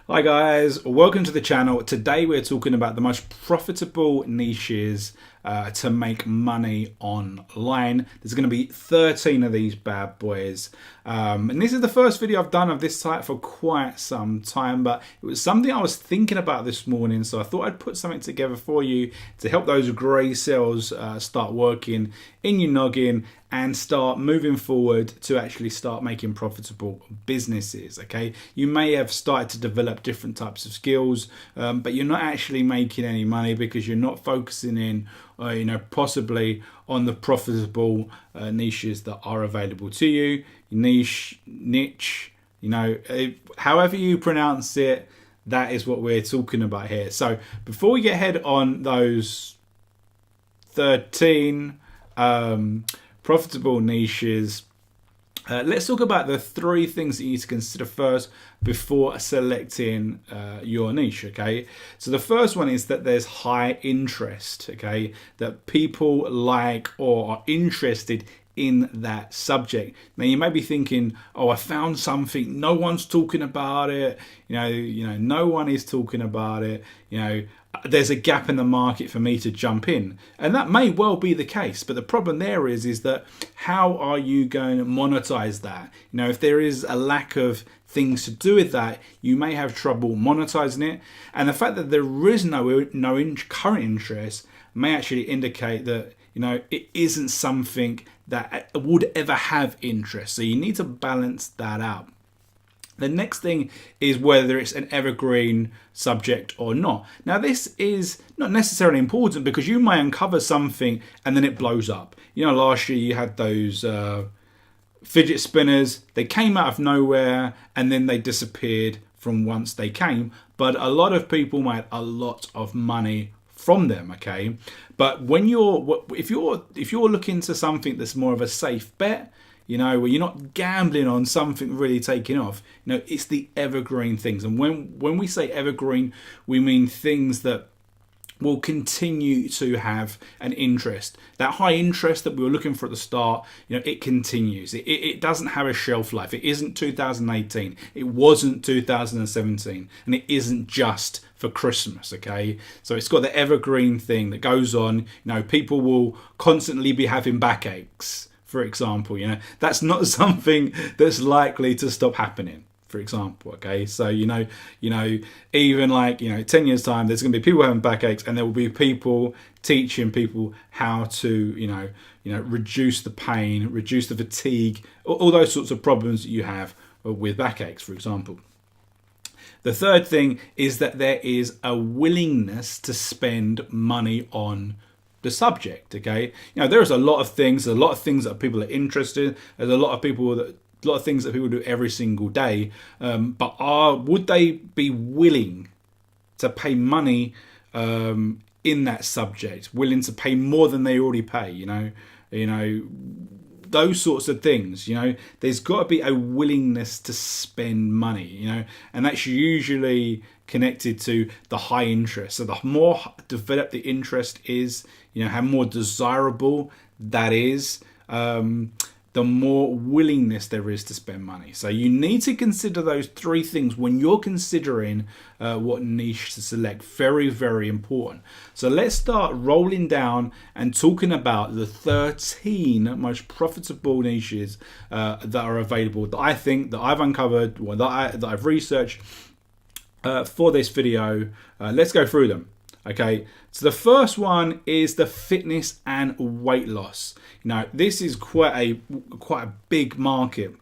Hi guys, welcome to the channel. Today we're talking about the most profitable niches to make money online. There's going to be 13 of these bad boys. And this is the first video I've done of this type for quite some time, but it was something I was thinking about this morning, so I thought I'd put something together for you to help those grey cells start working in your noggin and start moving forward to actually start making profitable businesses. Okay, you may have started to develop different types of skills, but you're not actually making any money because you're not focusing in possibly on the profitable niches that are available to you. Niche, however you pronounce it, that is what we're talking about here. So before we get ahead on those 13 profitable niches, let's talk about the three things that you need to consider first before selecting your niche. Okay, so the first one is that there's high interest. Okay, that people like or are interested in that subject. Now you may be thinking, oh, I found something, no one's talking about it, no one is talking about it, there's a gap in the market for me to jump in. And that may well be the case, but the problem there is that how are you going to monetize that? If there is a lack of things to do with that, you may have trouble monetizing it. And the fact that there is no current interest may actually indicate that it isn't something that would ever have interest. So you need to balance that out. The next thing is whether it's an evergreen subject or not. Now, this is not necessarily important because you may uncover something and then it blows up. Last year you had those fidget spinners. They came out of nowhere and then they disappeared from once they came. But a lot of people made a lot of money from them. Okay, but when if you're looking to something that's more of a safe bet, where you're not gambling on something really taking off, it's the evergreen things. And when we say evergreen, we mean things that will continue to have an interest. That high interest that we were looking for at the start, it continues. It doesn't have a shelf life. It isn't 2018. It wasn't 2017. And it isn't just for Christmas, okay? So it's got the evergreen thing that goes on. People will constantly be having backaches, for example. That's not something that's likely to stop happening, for example. Okay, so even like 10 years time, there's going to be people having backaches, and there will be people teaching people how to reduce the pain, reduce the fatigue, all those sorts of problems that you have with backaches, for example. The third thing is that there is a willingness to spend money on the subject. Okay, there's a lot of things that people are interested in. There's a lot of things that people do every single day, but would they be willing to pay money in that subject, willing to pay more than they already pay? Those sorts of things. There's got to be a willingness to spend money, and that's usually connected to the high interest. So the more developed the interest is, how more desirable that is, the more willingness there is to spend money. So you need to consider those three things when you're considering what niche to select. Very, very important. So let's start rolling down and talking about the 13 most profitable niches that are available, that I think that I've uncovered, or that I've researched for this video. Let's go through them. Okay, so the first one is the fitness and weight loss. This is quite a big market.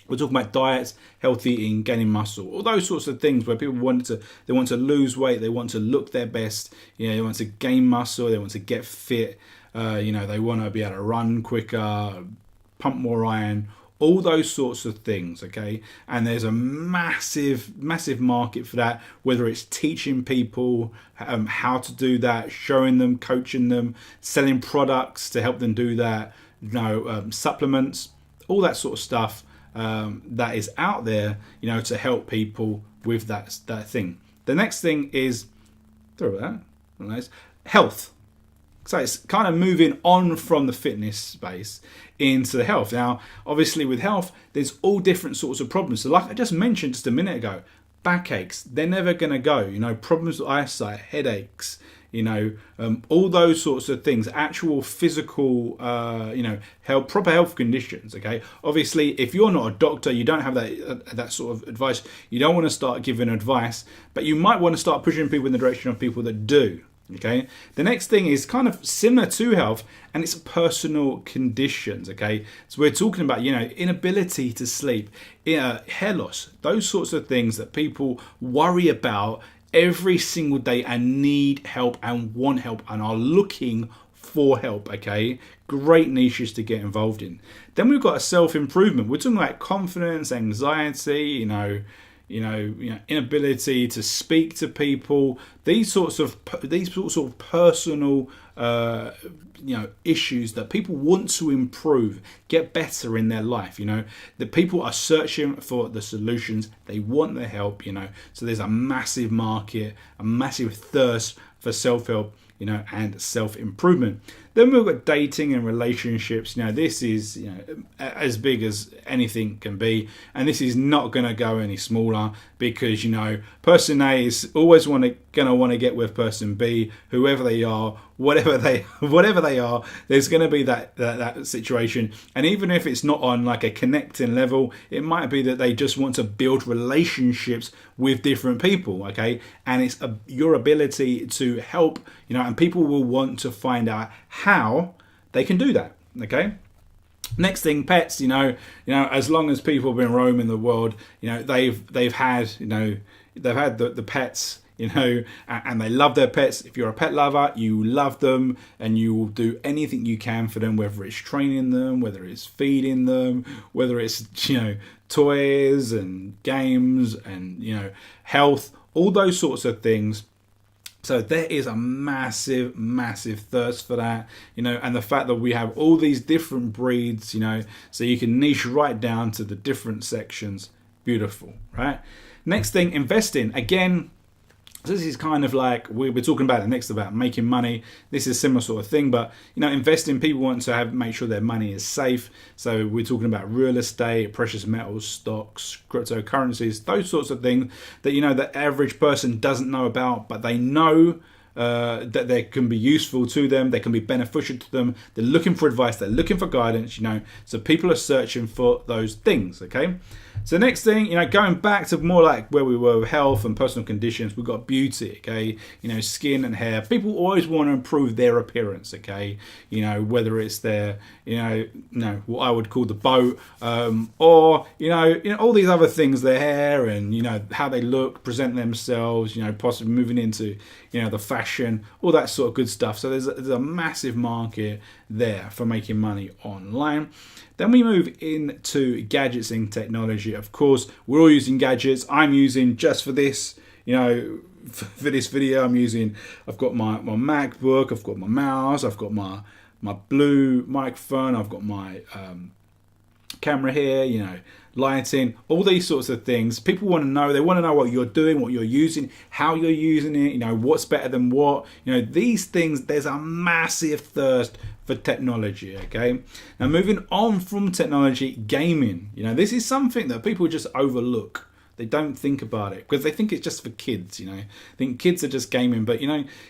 We're talking about diets, healthy eating, gaining muscle, all those sorts of things where people want to lose weight, they want to look their best, they want to gain muscle, they want to get fit, they want to be able to run quicker, pump more iron, all those sorts of things. Okay, and there's a massive market for that, whether it's teaching people how to do that, showing them, coaching them, selling products to help them do that, supplements, all that sort of stuff that is out there, to help people with that thing. The next thing is health. So it's kind of moving on from the fitness space into the health. Now, obviously with health, there's all different sorts of problems. So like I just mentioned just a minute ago, backaches, they're never going to go. Problems with eyesight, headaches, all those sorts of things, actual physical, proper health conditions. Okay, obviously, if you're not a doctor, you don't have that sort of advice. You don't want to start giving advice, but you might want to start pushing people in the direction of people that do. Okay, the next thing is kind of similar to health, and it's personal conditions. Okay, so we're talking about inability to sleep, hair loss, those sorts of things that people worry about every single day and need help and want help and are looking for help. Okay, great niches to get involved in. Then we've got a self-improvement. We're talking about confidence, anxiety, inability to speak to people, these sorts of personal issues that people want to improve, get better in their life. The people are searching for the solutions, they want the help. So there's a massive market, a massive thirst for self-help, and self-improvement. Then we've got dating and relationships. This is as big as anything can be, and this is not going to go any smaller because person A is always going to want to get with person B, whoever they are, whatever they are. There's going to be that situation, and even if it's not on like a connecting level, it might be that they just want to build relationships with different people. Okay, and it's your ability to help, and people will want to find out how they can do that. Okay. Next thing, pets. As long as people have been roaming the world, they've had the pets, and they love their pets. If you're a pet lover, you love them and you will do anything you can for them, whether it's training them, whether it's feeding them, whether it's toys and games and health, all those sorts of things. So there is a massive thirst for that, and the fact that we have all these different breeds, so you can niche right down to the different sections. Beautiful, right? Next thing, investing. Again, this is kind of like we're talking about about making money. This is a similar sort of thing, but investing, people want to make sure their money is safe. So we're talking about real estate, precious metals, stocks, cryptocurrencies, those sorts of things that the average person doesn't know about, but they know that they can be useful to them, they can be beneficial to them. They're looking for advice, they're looking for guidance, so people are searching for those things. Okay, so next thing, going back to more like where we were with health and personal conditions, we've got beauty. Okay, skin and hair. People always want to improve their appearance. Okay, whether it's their what I would call the boat, or all these other things, their hair and how they look, present themselves, possibly moving into the fashion, all that sort of good stuff. So there's a massive market there for making money online. Then we move into gadgets and technology. Of course, we're all using gadgets. I'm using, just for this, for this video, I've got my MacBook, I've got my mouse, I've got my blue microphone, I've got my camera here, lighting, all these sorts of things. People want to know, they want to know what you're doing, what you're using, how you're using it, what's better than what. These things, there's a massive thirst for technology. Okay, now moving on from technology, gaming. This is something that people just overlook. They don't think about it because they think it's just for kids. I think kids are just gaming, but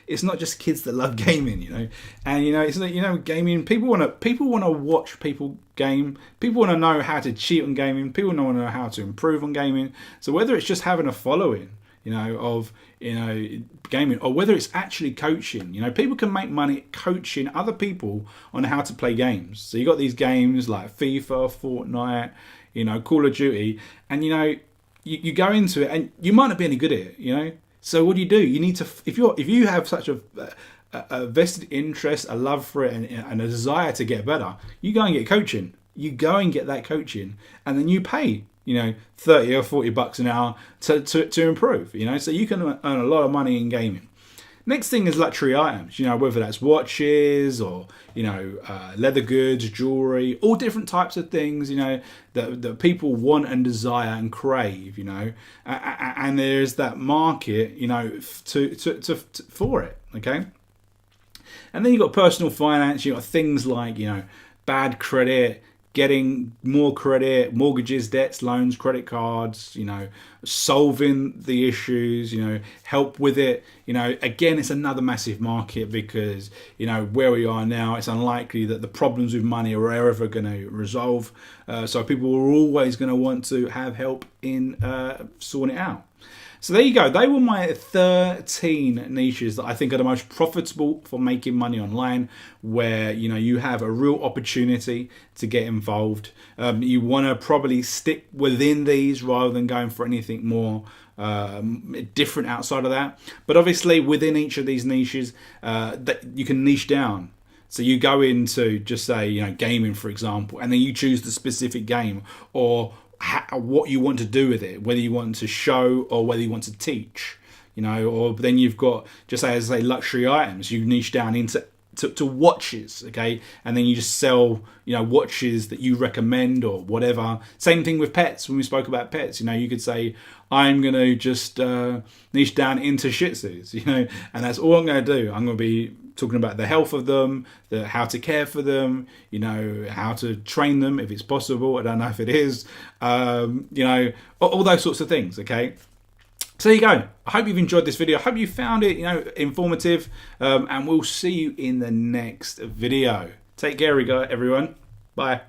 it's not just kids that love gaming. And it's not, gaming. People want to watch people game. People want to know how to cheat on gaming. People want to know how to improve on gaming. So whether it's just having a following, of gaming, or whether it's actually coaching, people can make money coaching other people on how to play games. So you got these games like FIFA, Fortnite, Call of Duty, and you go into it and you might not be any good at it, So what do? You need to, if you have such a vested interest, a love for it, and a desire to get better, you go and get coaching. You go and get that coaching, and then you pay, $30 or $40 an hour to improve, So you can earn a lot of money in gaming. Next thing is luxury items, whether that's watches or, leather goods, jewelry, all different types of things, that people want and desire and crave, and there's that market, for it. Okay. And then you've got personal finance, you've got things like, bad credit, getting more credit, mortgages, debts, loans, credit cards, solving the issues, help with it. Again, it's another massive market because, where we are now, it's unlikely that the problems with money are ever going to resolve. So people are always going to want to have help in sorting it out. So there you go. They were my 13 niches that I think are the most profitable for making money online, where you have a real opportunity to get involved. You want to probably stick within these rather than going for anything more different outside of that. But obviously, within each of these niches, that you can niche down. So you go into, just say, gaming, for example, and then you choose the specific game or what you want to do with it, whether you want to show or whether you want to teach, or then you've got, just as I say, luxury items. You niche down into to watches, okay, and then you just sell, watches that you recommend or whatever. Same thing with pets. When we spoke about pets, you could say, I'm going to just niche down into Shih Tzus, and that's all I'm going to do. I'm going to be talking about the health of them, how to care for them, how to train them if it's possible. I don't know if it is, all those sorts of things, okay? So there you go. I hope you've enjoyed this video. I hope you found it, informative, and we'll see you in the next video. Take care, everyone. Bye.